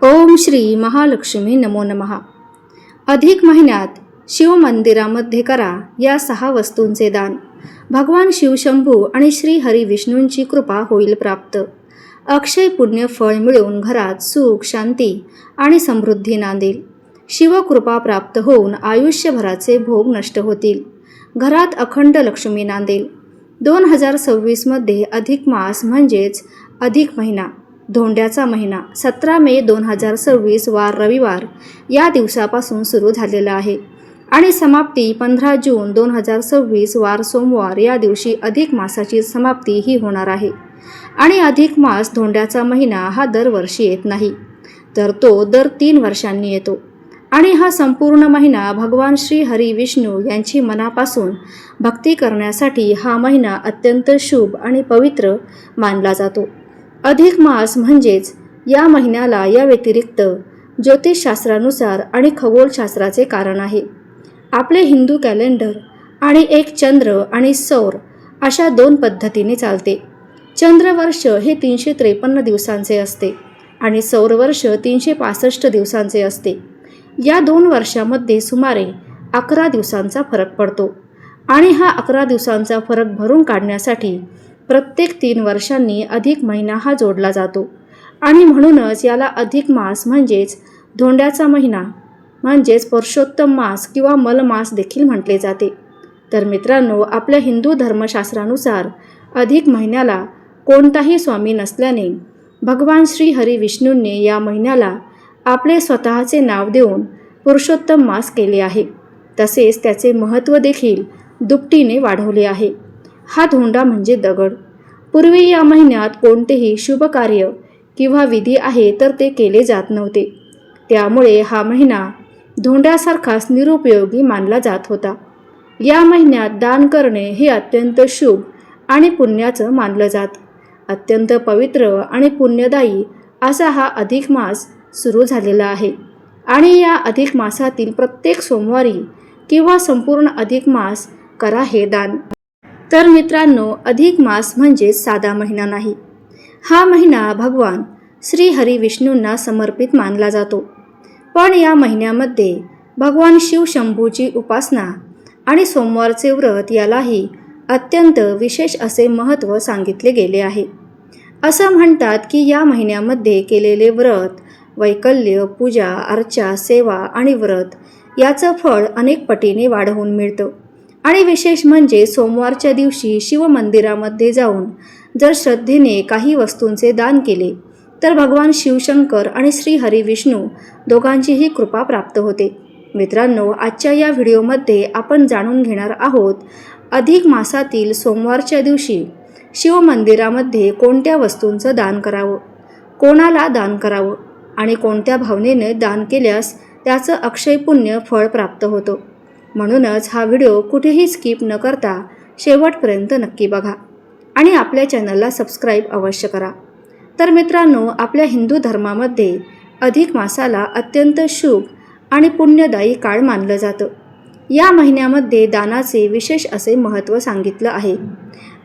ओम श्री महालक्ष्मी नमो नमः। अधिक महिन्यात शिवमंदिरामध्ये करा या 6 वस्तूंचे दान। भगवान शिवशंभू आणि श्री हरी विष्णूंची कृपा होईल प्राप्त। अक्षय पुण्य फळ मिळून घरात सुख शांती आणि समृद्धी नांदेल। शिवकृपा प्राप्त होऊन आयुष्यभराचे भोग नष्ट होतील। घरात अखंड लक्ष्मी नांदेल। 2026 मध्ये अधिक मास म्हणजेच अधिक महिना, धोंड्याचा महिना 17 मे 2026 वार रविवार या दिवसापासून सुरू झालेला आहे आणि समाप्ती 15 जून 2026 वार सोमवार या दिवशी अधिक मासाची समाप्ती ही होणार आहे। आणि अधिक मास धोंड्याचा महिना हा दरवर्षी येत नाही, तर तो दर 3 वर्षांनी येतो आणि हा संपूर्ण महिना भगवान श्री हरी विष्णू यांची मनापासून भक्ती करण्यासाठी हा महिना अत्यंत शुभ आणि पवित्र मानला जातो। अधिक मास म्हणजेच या महिन्याला या व्यतिरिक्त ज्योतिषशास्त्रानुसार आणि खगोलशास्त्राचे कारण आहे। आपले हिंदू कॅलेंडर आणि एक चंद्र आणि सौर अशा 2 पद्धतीने चालते। चंद्रवर्ष हे 353 दिवसांचे असते आणि सौरवर्ष 365 दिवसांचे असते। या 2 वर्षामध्ये सुमारे 11 दिवसांचा फरक पडतो आणि हा 11 दिवसांचा फरक भरून काढण्यासाठी प्रत्येक 3 वर्षांनी अधिक महिना हा जोडला जातो आणि म्हणूनच याला अधिक मास म्हणजेच धोंड्याचा महिना म्हणजेच पुरुषोत्तम मास किंवा मलमास देखील म्हटले जाते। तर मित्रांनो, आपल्या हिंदू धर्मशास्त्रानुसार अधिक महिन्याला कोणताही स्वामी नसल्याने भगवान श्री हरी विष्णूंनी या महिन्याला आपले स्वतःचे नाव देऊन पुरुषोत्तम मास केले आहे। तसेच त्याचे महत्त्व देखील दुपटीने वाढवले आहे। हा धोंडा म्हणजे दगड। पूर्वी या महिन्यात कोणतेही शुभ कार्य किंवा विधी आहे तर ते केले जात नव्हते, त्यामुळे हा महिना धोंड्यासारखाच निरुपयोगी मानला जात होता। या महिन्यात दान करणे हे अत्यंत शुभ आणि पुण्याचं मानलं जात। अत्यंत पवित्र आणि पुण्यदायी असा हा अधिक मास सुरू झालेला आहे आणि या अधिक मासातील प्रत्येक सोमवारी किंवा संपूर्ण अधिक मास करा हे दान। तर मित्रांनो, अधिक मास म्हणजे साधा महिना नाही। हा महिना भगवान श्री हरी विष्णूंना समर्पित मानला जातो। पण या महिन्यामध्ये भगवान शिवशंभूची उपासना आणि सोमवारचे व्रत यालाही अत्यंत विशेष असे महत्त्व सांगितले गेले आहे। असं म्हणतात की या महिन्यामध्ये केलेले व्रत, वैकल्य, पूजा, अर्चा, सेवा आणि व्रत याचं फळ अनेक पटीने वाढवून मिळतं। आणि विशेष म्हणजे सोमवारच्या दिवशी शिवमंदिरामध्ये जाऊन जर श्रद्धेने काही वस्तूंचे दान केले तर भगवान शिवशंकर आणि श्री हरी विष्णू दोघांचीही कृपा प्राप्त होते। मित्रांनो, आजच्या या व्हिडिओमध्ये आपण जाणून घेणार आहोत अधिक मासातील सोमवारच्या दिवशी शिवमंदिरामध्ये कोणत्या वस्तूंचं दान करावं, कोणाला दान करावं आणि कोणत्या भावनेने दान केल्यास त्याचं अक्षय पुण्य फळ प्राप्त होतं। म्हणूनच हा व्हिडिओ कुठेही स्किप न करता शेवटपर्यंत नक्की बघा आणि आपल्या चॅनलला सबस्क्राईब अवश्य करा। तर मित्रांनो, आपल्या हिंदू धर्मामध्ये अधिक मासाला अत्यंत शुभ आणि पुण्यदायी काळ मानलं जातं। या महिन्यामध्ये दानाचे विशेष असे महत्त्व सांगितलं आहे।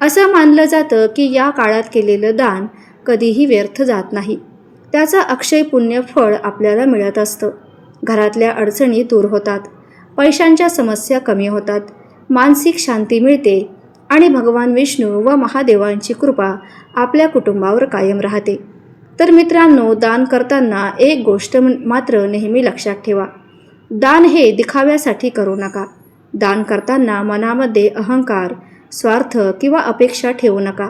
असं मानलं जातं की या काळात केलेलं दान कधीही व्यर्थ जात नाही, त्याचं अक्षय पुण्य फळ आपल्याला मिळत असतं। घरातल्या अडचणी दूर होतात, पैशांच्या समस्या कमी होतात, मानसिक शांती मिळते आणि भगवान विष्णू व महादेवांची कृपा आपल्या कुटुंबावर कायम राहते। तर मित्रांनो, दान करताना एक गोष्ट मात्र नेहमी लक्षात ठेवा, दान हे दिखाव्यासाठी करू नका। दान करताना मनामध्ये अहंकार, स्वार्थ किंवा अपेक्षा ठेवू नका।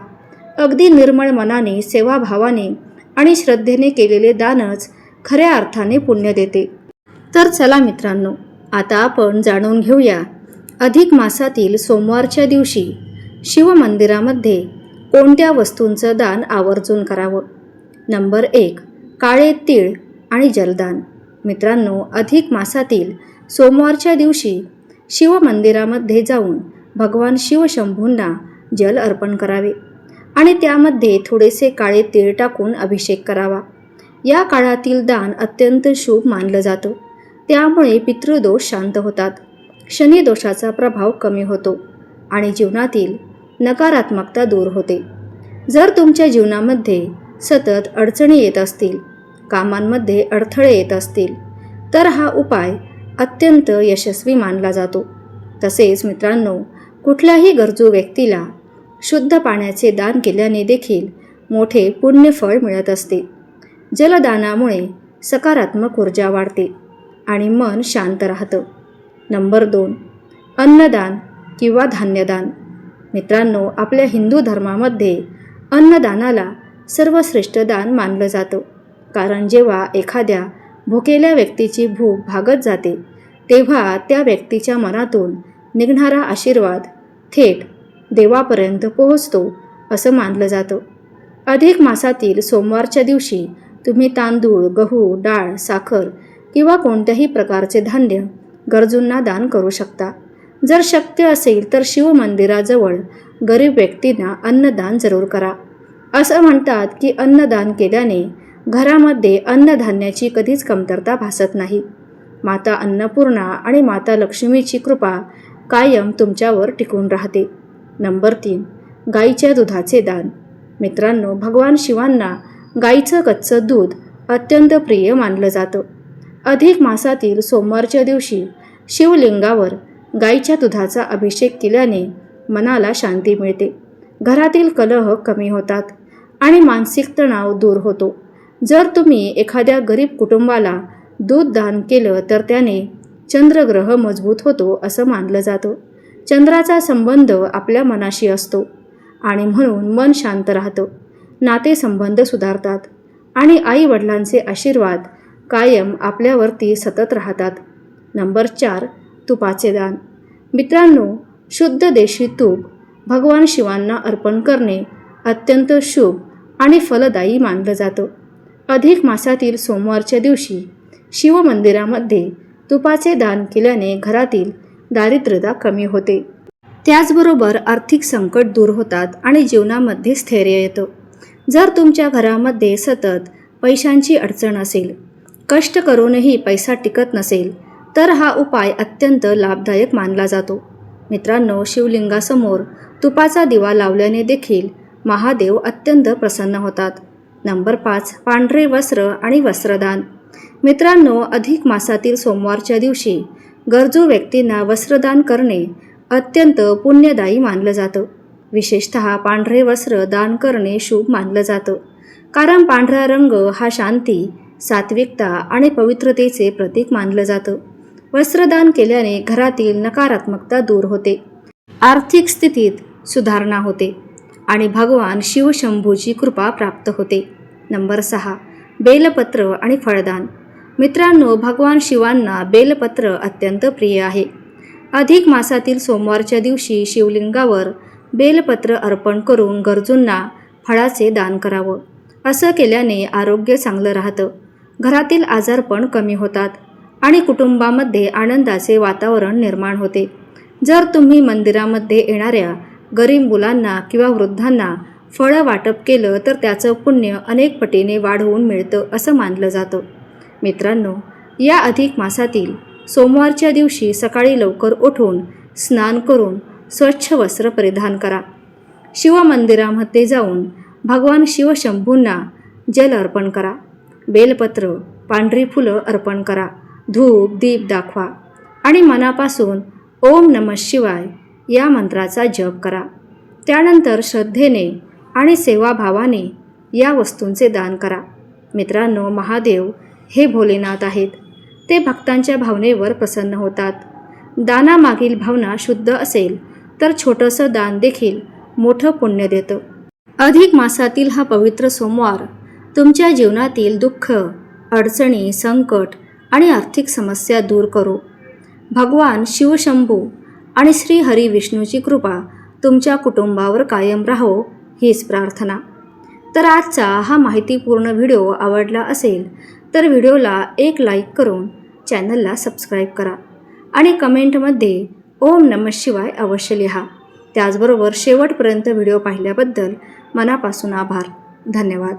अगदी निर्मळ मनाने, सेवाभावाने आणि श्रद्धेने केलेले दानच खऱ्या अर्थाने पुण्य देते। तर चला मित्रांनो, आता आपण जाणून घेऊया अधिक मासातील सोमवारच्या दिवशी शिवमंदिरामध्ये कोणत्या वस्तूंचं दान आवर्जून करावं। नंबर 1, काळे तीळ आणि जलदान। मित्रांनो, अधिक मासातील सोमवारच्या दिवशी शिवमंदिरामध्ये जाऊन भगवान शिवशंभूंना जल अर्पण करावे आणि त्यामध्ये थोडेसे काळे तीळ टाकून अभिषेक करावा। या काळातील दान अत्यंत शुभ मानलं जातं, त्यामुळे पितृदोष शांत होतात, शनिदोषाचा प्रभाव कमी होतो आणि जीवनातील नकारात्मकता दूर होते। जर तुमच्या जीवनामध्ये सतत अडचणी येत असतील कामांमध्ये अडथळे येत असतील तर हा उपाय अत्यंत यशस्वी मानला जातो. तसेच मित्रांनो, कुठल्याही गरजू व्यक्तीला शुद्ध पाण्याचे दान केल्याने देखील मोठे पुण्यफळ मिळत असते. जलदानामुळे सकारात्मक ऊर्जा वाढते आणि मन शांत राहतं. नंबर 2, अन्नदान किंवा धान्यदान. मित्रांनो, आपल्या हिंदू धर्मामध्ये अन्नदानाला सर्वश्रेष्ठ दान मानलं जातं. कारण जेव्हा एखाद्या भुकेल्या व्यक्तीची भूक भागत जाते तेव्हा त्या व्यक्तीच्या मनातून निघणारा आशीर्वाद थेट देवापर्यंत पोहोचतो असं मानलं जातं. अधिक मासातील सोमवारच्या दिवशी तुम्ही तांदूळ, गहू, डाळ, साखर किंवा कोणत्याही प्रकारचे धान्य गरजूंना दान करू शकता. जर शक्य असेल तर शिवमंदिराजवळ गरीब व्यक्तींना अन्नदान जरूर करा. असं म्हणतात की अन्नदान केल्याने घरामध्ये अन्नधान्याची कधीच कमतरता भासत नाही. माता अन्नपूर्णा आणि माता लक्ष्मीची कृपा कायम तुमच्यावर टिकून राहते. नंबर 3, गाईच्या दुधाचे दान. मित्रांनो, भगवान शिवांना गाईचं कच्चं दूध अत्यंत प्रिय मानलं जातं. अधिक मासातील सोमवारच्या दिवशी शिवलिंगावर गाईच्या दुधाचा अभिषेक केल्याने मनाला शांती मिळते, घरातील कलह कमी होतात आणि मानसिक तणाव दूर होतो. जर तुम्ही एखाद्या गरीब कुटुंबाला दूध दान केलं तर त्याने चंद्रग्रह मजबूत होतो असं मानलं जातं. चंद्राचा संबंध आपल्या मनाशी असतो आणि म्हणून मन शांत राहतं, नातेसंबंध सुधारतात आणि आई-वडिलांचे आशीर्वाद कायम आपल्यावरती सतत राहतात. नंबर 4, तुपाचे दान. मित्रांनो, शुद्ध देशी तूप भगवान शिवांना अर्पण करणे अत्यंत शुभ आणि फलदायी मानलं जातं. अधिक मासातील सोमवारच्या दिवशी शिवमंदिरामध्ये तुपाचे दान केल्याने घरातील दारिद्र्यता कमी होते. त्याचबरोबर आर्थिक संकट दूर होतात आणि जीवनामध्ये स्थैर्य येतं. जर तुमच्या घरामध्ये सतत पैशांची अडचण असेल, कष्ट करूनही पैसा टिकत नसेल तर हा उपाय अत्यंत लाभदायक मानला जातो. मित्रांनो, शिवलिंगासमोर तुपाचा दिवा लावल्याने देखील महादेव अत्यंत प्रसन्न होतात. नंबर 5, पांढरे वस्त्र आणि वस्त्रदान. मित्रांनो, अधिक मासातील सोमवारच्या दिवशी गरजू व्यक्तींना वस्त्रदान करणे अत्यंत पुण्यदायी मानलं जातं. विशेषतः पांढरे वस्त्र दान करणे शुभ मानलं जातं, कारण पांढरा रंग हा शांती, सात्विकता आणि पवित्रतेचे प्रतीक मानलं जातं. वस्त्रदान केल्याने घरातील नकारात्मकता दूर होते, आर्थिक स्थितीत सुधारणा होते आणि भगवान शिवशंभूची कृपा प्राप्त होते. नंबर 6, बेलपत्र आणि फळदान. मित्रांनो, भगवान शिवांना बेलपत्र अत्यंत प्रिय आहे. अधिक मासातील सोमवारच्या दिवशी शिवलिंगावर बेलपत्र अर्पण करून गरजूंना फळाचे दान करावं. असं केल्याने आरोग्य चांगलं राहतं, घरातील आजारपण कमी होतात आणि कुटुंबामध्ये आनंदाचे वातावरण निर्माण होते. जर तुम्ही मंदिरामध्ये येणाऱ्या गरीब मुलांना किंवा वृद्धांना फळं वाटप केलं तर त्याचं पुण्य अनेक पटीने वाढवून मिळतं असं मानलं जातं. मित्रांनो, या अधिक मासातील सोमवारच्या दिवशी सकाळी लवकर उठून स्नान करून स्वच्छ वस्त्र परिधान करा. शिवमंदिरामध्ये जाऊन भगवान शिवशंभूंना जल अर्पण करा, बेलपत्र, पांढरी फुलं अर्पण करा, धूप दीप दाखवा आणि मनापासून ओम नमः शिवाय या मंत्राचा जप करा. त्यानंतर श्रद्धेने आणि सेवाभावाने या वस्तूंचे दान करा. मित्रांनो, महादेव हे भोलेनाथ आहेत. ते भक्तांच्या भावनेवर प्रसन्न होतात. दानामागील भावना शुद्ध असेल तर छोटंसं दान देखील मोठं पुण्य देतं. अधिक मासातील हा पवित्र सोमवार तुमच्या जीवनातील दुःख, अडचणी, संकट आणि आर्थिक समस्या दूर करो. भगवान शिवशंभू आणि श्री हरी विष्णूची कृपा तुमच्या कुटुंबावर कायम राहो हीच प्रार्थना. तर आजचा हा माहितीपूर्ण व्हिडिओ आवडला असेल तर व्हिडिओला एक लाईक करून चॅनलला सबस्क्राईब करा आणि कमेंटमध्ये ओम नमः शिवाय अवश्य लिहा. त्याचबरोबर शेवटपर्यंत व्हिडिओ पाहिल्याबद्दल मनापासून आभार. धन्यवाद.